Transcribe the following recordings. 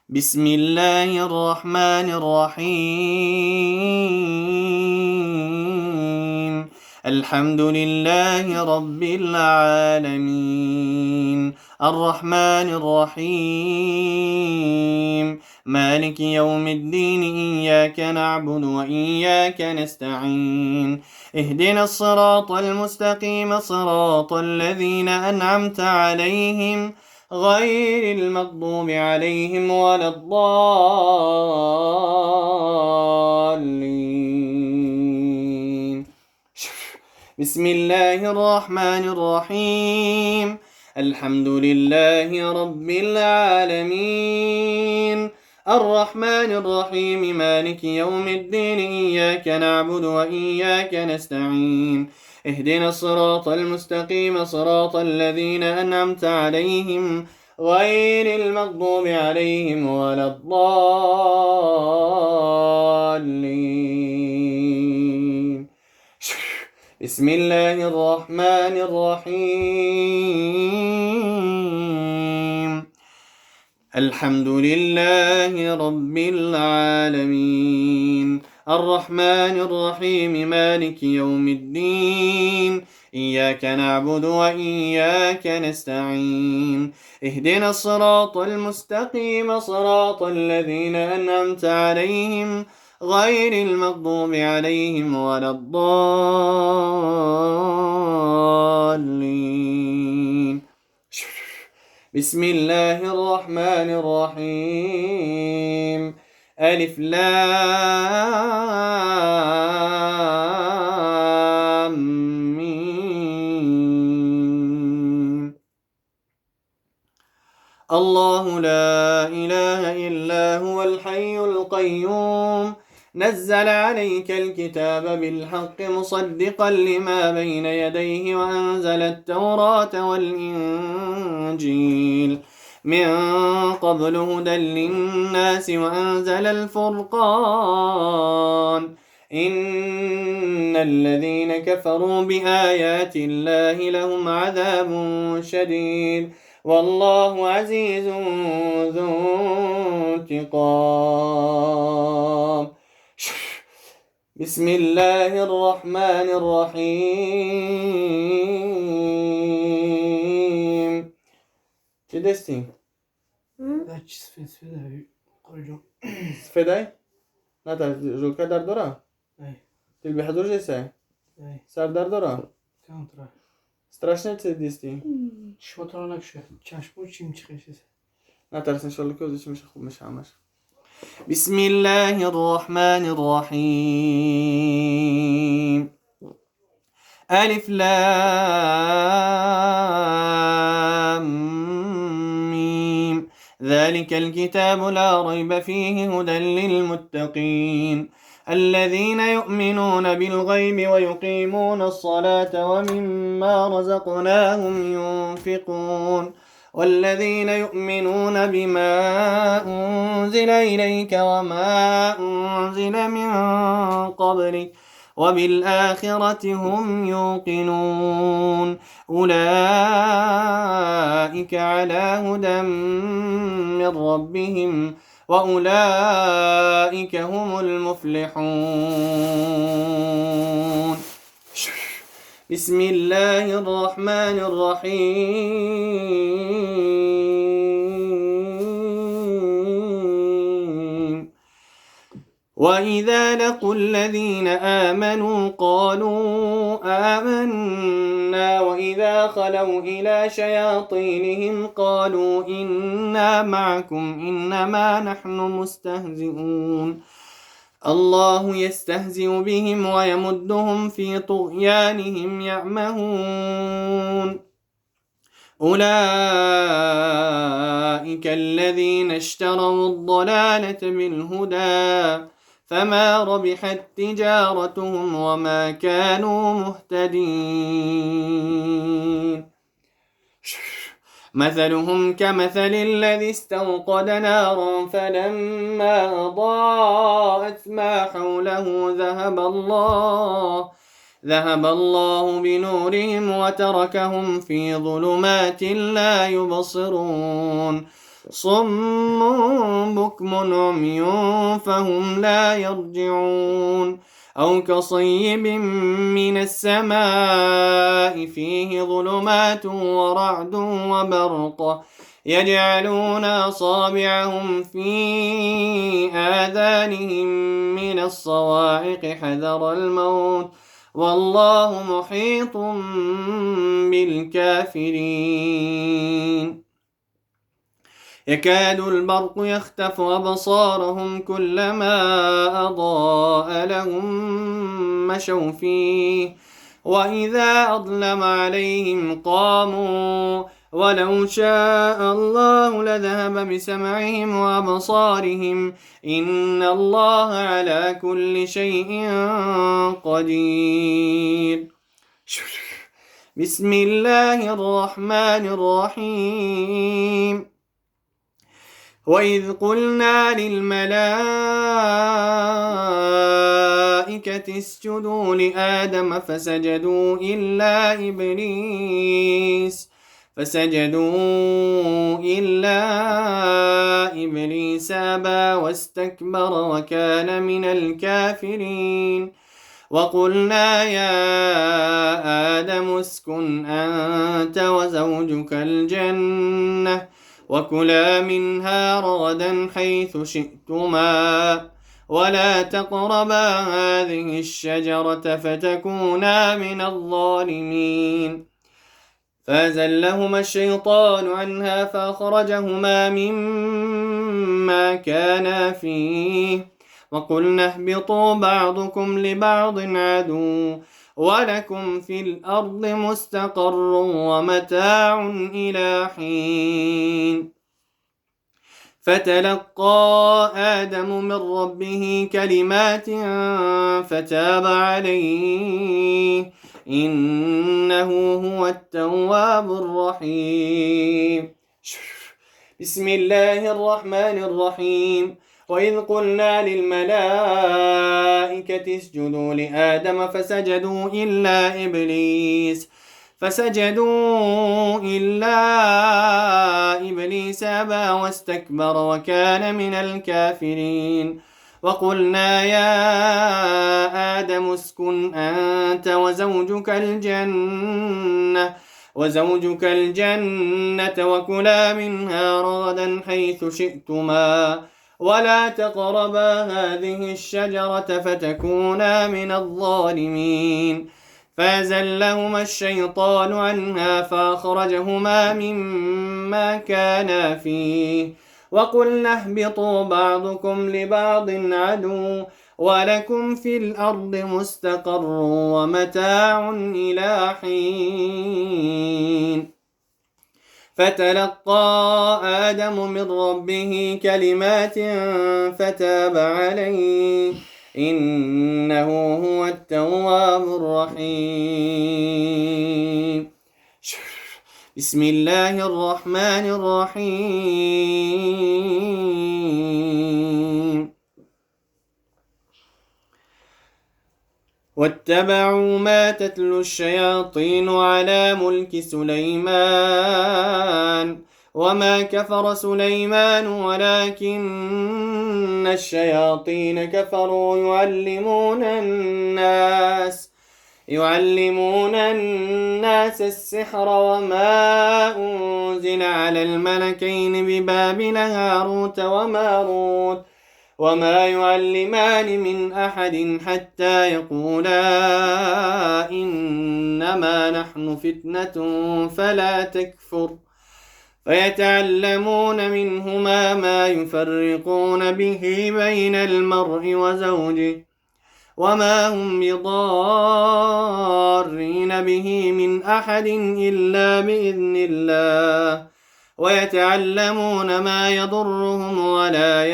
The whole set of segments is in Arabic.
بسم الله الرحمن الرحيم. الحمد لله رب العالمين، الرحمن الرحيم، مالك يوم الدين، إياك نعبد وإياك نستعين، اهدنا الصراط المستقيم، صراط الذين أنعمت عليهم غير المغضوب عليهم ولا الضالين. بسم الله الرحمن الرحيم. الحمد لله رب العالمين، الرحمن الرحيم، مالك يوم الدين، إياك نعبد وإياك نستعين، اهدنا الصراط المستقيم، صراط الذين أنعمت عليهم غير المغضوب عليهم ولا الضالين. بسم الله الرحمن الرحيم. الحمد لله رب العالمين، الرحمن الرحيم، مالك يوم الدين، إياك نعبد وإياك نستعين، اهدنا الصراط المستقيم، صراط الذين أنعمت عليهم غير المغضوب عليهم ولا الضالين. بسم الله الرحمن الرحيم. ألف لام ميم. الله لا إله إلا هو الحي القيوم، نزل عليك الكتاب بالحق مصدقا لما بين يديه، وأنزل التوراة والإنجيل من قبل هدى للناس، وأنزل الفرقان. إن الذين كفروا بآيات الله لهم عذاب شديد، والله عزيز ذو انتقام. بسم الله الرحمن الرحيم. چه دستی؟ سفیدای؟ نه تا جوکر در داره؟ دل به حضور جسه؟ سر در داره؟ Страшно це дійсно? Що то легше? Чашку чим чихаєшся? نترسن شاء الله كوزي مش أخو مش عمش. بسم الله الرحمن الرحيم. ألف لام ميم. ذلك الكتاب لا ريب فيه هدى للمتقين، الذين يؤمنون بالغيب ويقيمون الصلاة ومما رزقناهم ينفقون، والذين يؤمنون بما أنزل إليك وما أنزل من قبلك وبالآخرة هم يوقنون، أولئك على هدى من ربهم وأولئك هم المفلحون. بسم الله الرحمن الرحيم. وإذا لقوا الذين آمنوا قالوا آمنا، وإذا خلوا إلى شياطينهم قالوا إنا معكم إنما نحن مستهزئون، الله يستهزئ بهم ويمدهم في طغيانهم يعمهون، أولئك الذين اشتروا الضلالة بالهدى فما ربحت تجارتهم وما كانوا مهتدين. مثلهم كمثل الذي استوقد نارا فلما أضاءت ما حوله ذهب الله بنورهم وتركهم في ظلمات لا يبصرون، صم بكم عمي فهم لا يرجعون أو كصيب من السماء فيه ظلمات ورعد وبرق يجعلون أصابعهم في آذانهم من الصواعق حذر الموت والله محيط بالكافرين يكاد البرق يخطف أبصارهم كلما أضاء لهم مشوا فيه وإذا أظلم عليهم قاموا ولو شاء الله لذهب بسمعهم وأبصارهم إن الله على كل شيء قدير. بسم الله الرحمن الرحيم وإذ قلنا للملائكة اسجدوا لآدم فسجدوا إلا إبليس أبى واستكبر وكان من الكافرين وقلنا يا آدم اسكن أنت وزوجك الجنة وكلا منها رغدا حيث شئتما ولا تقربا هذه الشجرة فتكونا من الظالمين فأزلهما الشيطان عنها فأخرجهما مما كانا فيه وقلنا اهبطوا بعضكم لبعض عدو ولكم في الأرض مستقر ومتاع إلى حين فتلقى آدم من ربه كلمات فتاب عليه إنه هو التواب الرحيم. بسم الله الرحمن الرحيم وإذ قلنا للملائكة اسجدوا لآدم فسجدوا إلا إبليس أبى واستكبر وكان من الكافرين وقلنا يا آدم اسكن أنت وزوجك الجنة وكلا منها رغدا حيث شئتما ولا تقربا هذه الشجرة فتكونا من الظالمين فأزلهما الشيطان عنها فأخرجهما مما كانا فيه وقلنا اهبطوا بعضكم لبعض عدو ولكم في الأرض مستقر ومتاع إلى حين فتلقى آدم من ربه كلمات فتاب عليه إنه هو التواب الرحيم. بسم الله الرحمن الرحيم واتبعوا ما تتلو الشياطين على ملك سليمان وما كفر سليمان ولكن الشياطين كفروا يعلمون الناس السحر وما أنزل على الملكين ببابل هاروت وماروت وما يعلمان من أحد حتى يقولا إنما نحن فتنة فلا تكفر فيتعلمون منهما ما يفرقون به بين المرء وزوجه وما هم بضارين به من أحد إلا بإذن الله ويتعلمون ما يضرهم ولا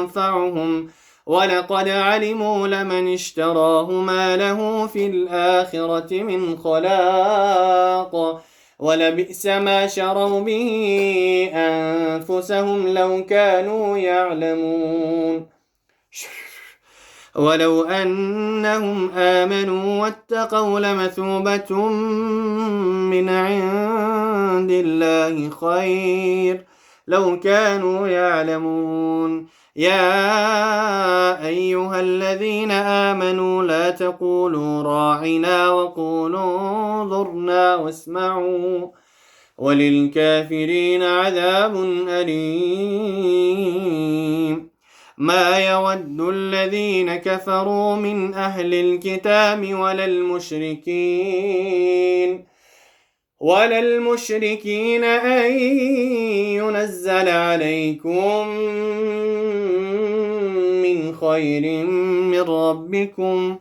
ينفعهم ولقد علموا لمن اشتراه ما له في الآخرة من خلاق ولبئس ما شروا به أنفسهم لو كانوا يعلمون ولو أنهم آمنوا واتقوا لمثوبة من عند الله خير لو كانوا يعلمون. يا أيها الذين آمنوا لا تقولوا راعنا وقولوا انظرنا واسمعوا وللكافرين عذاب أليم. ما يود الذين كفروا من أهل الكتاب ولا المشركين أن ينزل عليكم من خير من ربكم،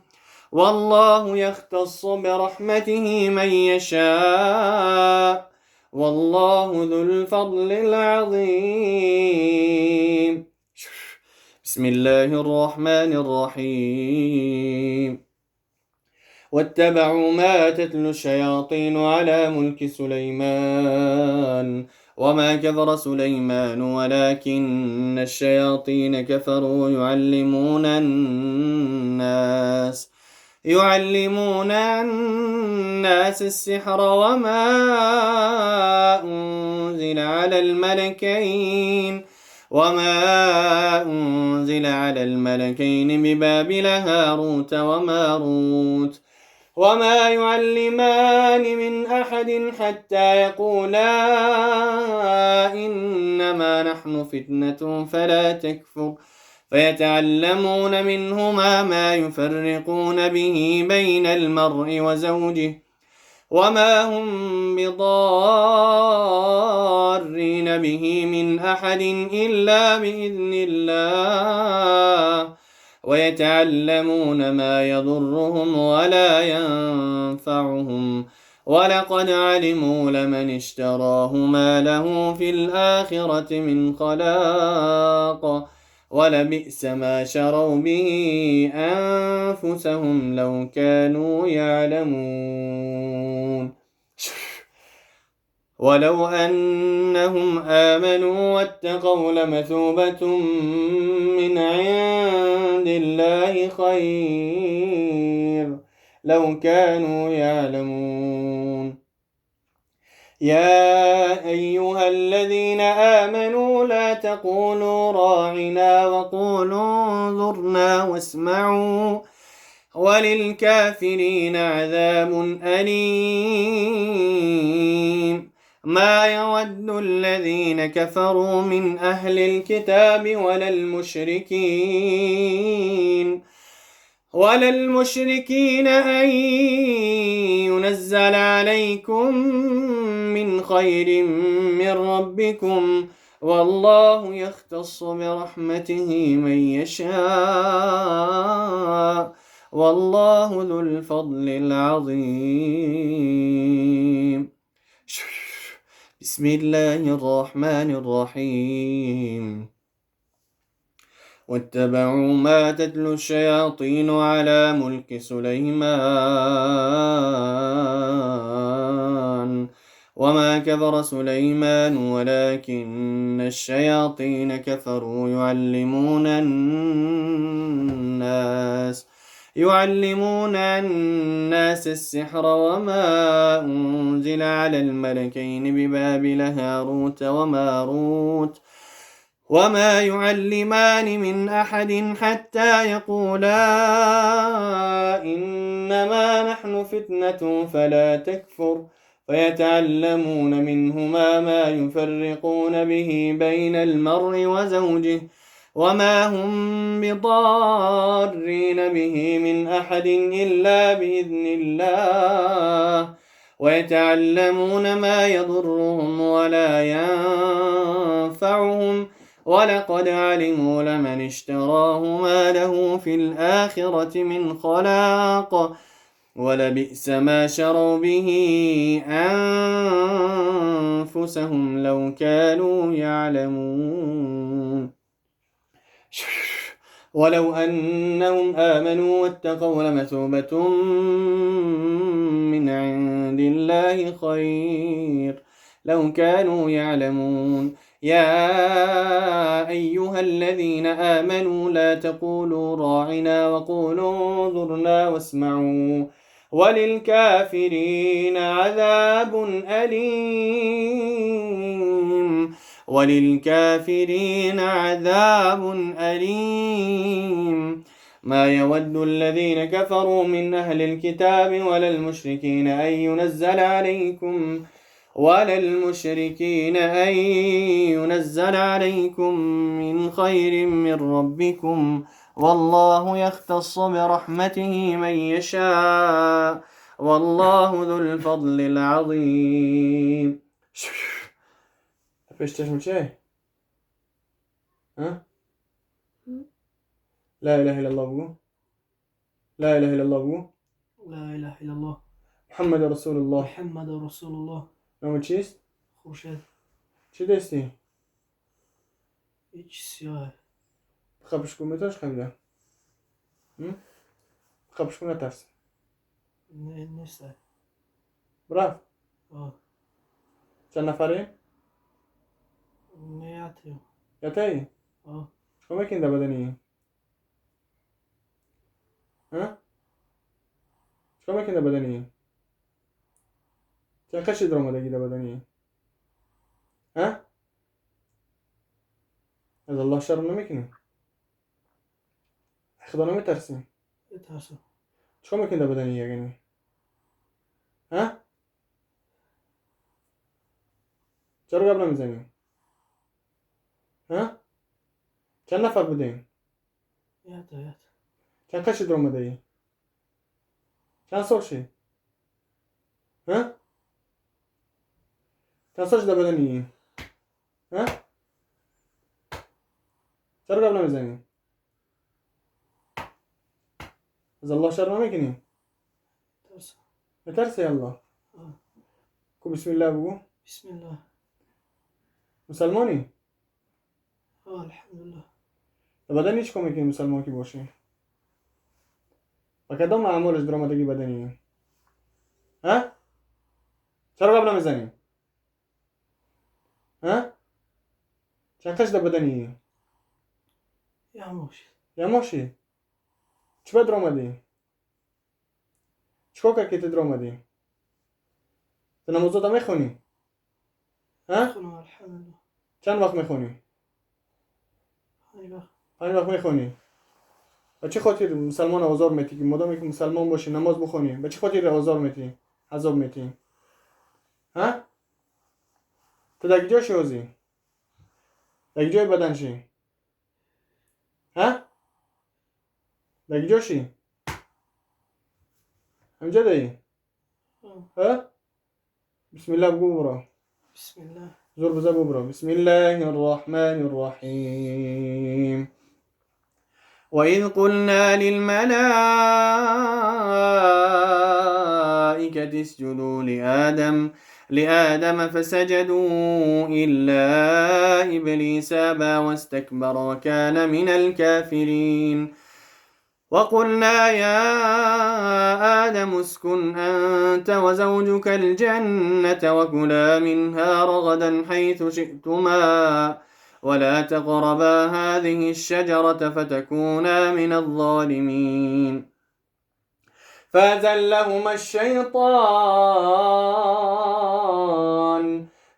والله يختص برحمته من يشاء، والله ذو الفضل العظيم. بسم الله الرحمن الرحيم. واتبعوا ما تتلو الشياطين على ملك سليمان وما كفر سليمان ولكن الشياطين كفروا يعلمون الناس السحر وما أنزل على الملكين ببابل هاروت وماروت وما يعلمان من أحد حتى يقولا إنما نحن فتنة فلا تكفر، فيتعلمون منهما ما يفرقون به بين المرء وزوجه، وما هم بضارين به من أحد إلا بإذن الله، ويتعلمون ما يضرهم ولا ينفعهم، ولقد علموا لمن اشتراه ما له في الآخرة من خلاق، ولبئس ما شروا به أنفسهم لو كانوا يعلمون. ولو أنهم آمنوا واتقوا لمثوبة من عند الله خير لو كانوا يعلمون. يا أيها الذين آمنوا لا تقولوا راعنا وقولوا انظرنا واسمعوا وللكافرين عذاب أليم. ما يود الذين كفروا من أهل الكتاب ولا المشركين أن ينزل عليكم من خير من ربكم، والله يختص برحمته من يشاء، والله ذو الفضل العظيم. بسم الله الرحمن الرحيم. واتبعوا ما تتلو الشياطين على ملك سليمان وما كفر سليمان ولكن الشياطين كفروا يعلمون الناس السحر وما أنزل على الملكين ببابل هاروت وماروت وما يعلمان من أحد حتى يقولا إنما نحن فتنة فلا تكفر، فيتعلمون منهما ما يفرقون به بين المرء وزوجه، وما هم بضارين به من أحد إلا بإذن الله، ويتعلمون ما يضرهم ولا ينفعهم، ولقد علموا لمن اشتراه ما له في الآخرة من خلاق، ولبئس ما شروا به أنفسهم لو كانوا يعلمون. ولو أنهم آمنوا واتقوا لمثوبة من عند الله خير لو كانوا يعلمون. يا أيها الذين آمنوا لا تقولوا راعنا وقولوا انظرنا واسمعوا وللكافرين عذاب أليم. وللكافرين عذاب أليم. ما يود الذين كفروا من أهل الكتاب ولا المشركين أن ينزل عليكم من خير من ربكم، والله يختص برحمته من يشاء، والله ذو الفضل العظيم. ايش تشمل شيء؟ ها؟ لا إله إلا الله بقول. لا إله إلا الله بقول. لا إله إلا الله محمد رسول الله. محمد رسول الله. نعمل شيست؟ خورشید چی دستی؟ هیچ سیاه. خبش کن بتاش خمیده. خبش کن نترس. نه نیست. برا. چند نفره؟ نه یاتیم. یاتایی؟ شکم میکنی دا بدنی؟ شکم میکنی دا بدنی؟ چند کشی در اومدگی دا بدنی؟ از الله شرم نمیکنی؟ خدا نمیترسی؟ میترسم. شکم میکنی دا بدنی یگنی؟ چرا قبل نمیزنی؟ چند نفر بودین؟ یاد. چند کشی در اومده ای؟ چند سال شی؟ چند سال شده بدنی؟ چرا قبل نمیزنی؟ از الله شرم نمیکنی؟ ترسم. بترسی الله؟ کو بسم الله بگو. بسم الله. مسلمانی؟ الحمدلله. بدنی چی میکنی مسلمان کی باشی؟ و کدام اعمالش در آمدگی بدنی؟ چرا قبل نمیزنی؟ چند کش در بدنی؟ یماشی؟ چی در آمدی؟ چیکار کردی که در آمدی؟ تو نمازات هم میخونی؟ خونم الحمدلله. چند وقت میخونی؟ 5 وقت میخونی؟ و چه خاطر مسلمان آزار میتی که مادامی که مسلمان باشی نماز بخونی؟ به چه خاطر آزار میتی؟ عذاب میتی؟ تو در کجا شوزی؟ در کجای بدن شی؟ در کجا شی؟ همجا دایی؟ بسم الله بگو برو. بسم الله. زور بزن برو. بسم الله الرحمن الرحيم. وإذ قلنا للملائكة اسجدوا لآدم فسجدوا إلا إبليس أبى واستكبر وكان من الكافرين. وقلنا يا آدم اسكن أنت وزوجك الجنة وكلا منها رغدا حيث شئتما ولا تقربا هذه الشجرة فتكونا من الظالمين.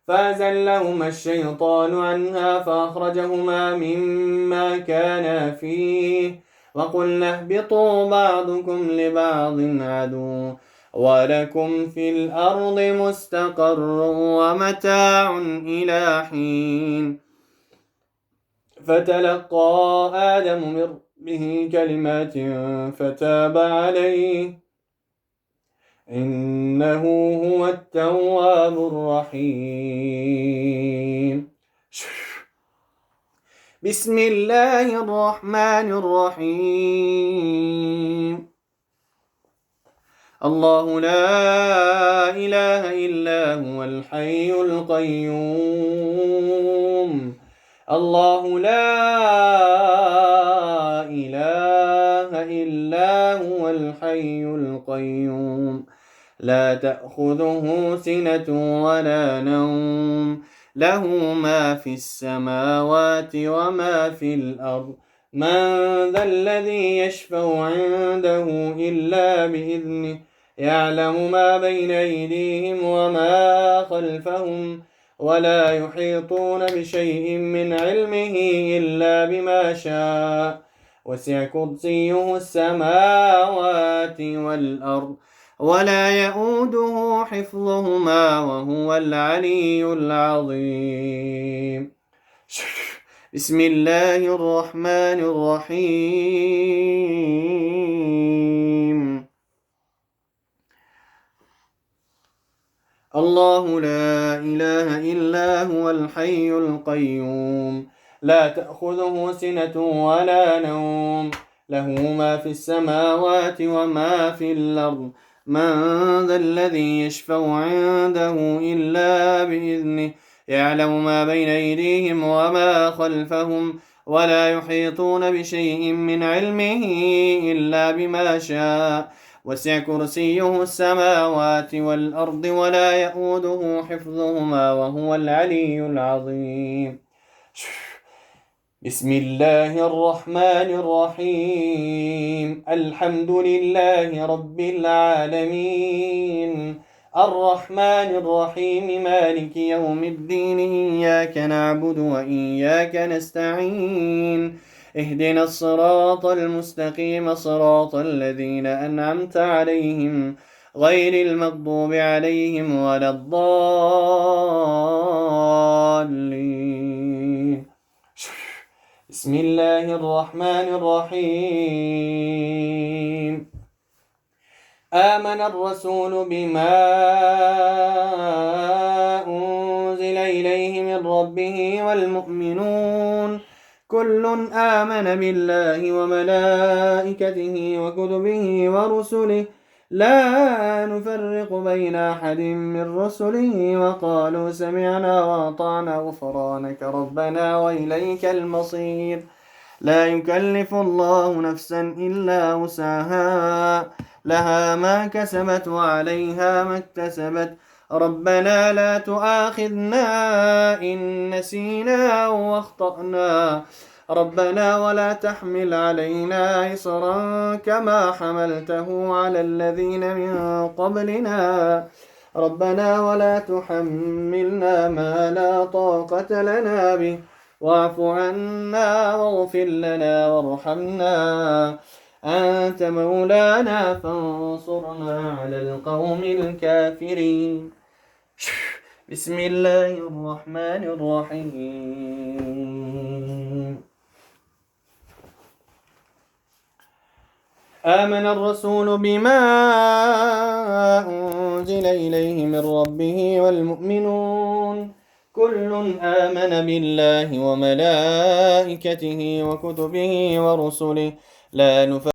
فأزلهما الشيطان عنها فأخرجهما مما كانا فيه وقلنا اهبطوا بعضكم لبعض عدو ولكم في الأرض مستقر ومتاع إلى حين. فتلقى آدم من ربه كلمات فتاب عليه إنه هو التواب الرحيم. بسم الله الرحمن الرحيم. الله لا إله إلا هو الحي القيوم. الله لا إله إلا هو الحي القيوم لا تأخذه سنة ولا نوم له ما في السماوات وما في الأرض من ذا الذي يشفع عنده إلا بإذنه يعلم ما بين أيديهم وما خلفهم ولا يحيطون بشيء من علمه إلا بما شاء وسع كرسيه السماوات والأرض ولا يؤوده حفظهما وهو العلي العظيم. بسم الله الرحمن الرحيم. الله لا إله إلا هو الحي القيوم لا تأخذه سنة ولا نوم له ما في السماوات وما في الأرض من ذا الذي يشفع عنده إلا بإذنه يعلم ما بين أيديهم وما خلفهم ولا يحيطون بشيء من علمه إلا بما شاء وسع كرسيه السماوات والأرض ولا يؤوده حفظهما وهو العلي العظيم. بسم الله الرحمن الرحيم. الحمد لله رب العالمين الرحمن الرحيم مالك يوم الدين إياك نعبد وإياك نستعين اهدنا الصراط المستقيم صراط الذين أنعمت عليهم غير المغضوب عليهم ولا الضالين. بسم الله الرحمن الرحيم. آمن الرسول بما أنزل إليه من ربه والمؤمنون كل آمن بالله وملائكته وكتبه ورسله لا نفرق بين أحد من رسله وقالوا سمعنا وأطعنا غفرانك ربنا وإليك المصير. لا يكلف الله نفسا إلا وسعها لها ما كسبت وعليها ما اكتسبت ربنا لا تؤاخذنا إن نسينا أو أخطأنا ربنا ولا تحمل علينا إصرا كما حملته على الذين من قبلنا ربنا ولا تحملنا ما لا طاقة لنا به واعف عنا واغفر لنا وارحمنا أنت مولانا فانصرنا على القوم الكافرين. بسم الله الرحمن الرحيم. آمن الرسول بما أنزل إليه من ربه والمؤمنون كل آمن بالله وملائكته وكتبه ورسله لا نفرق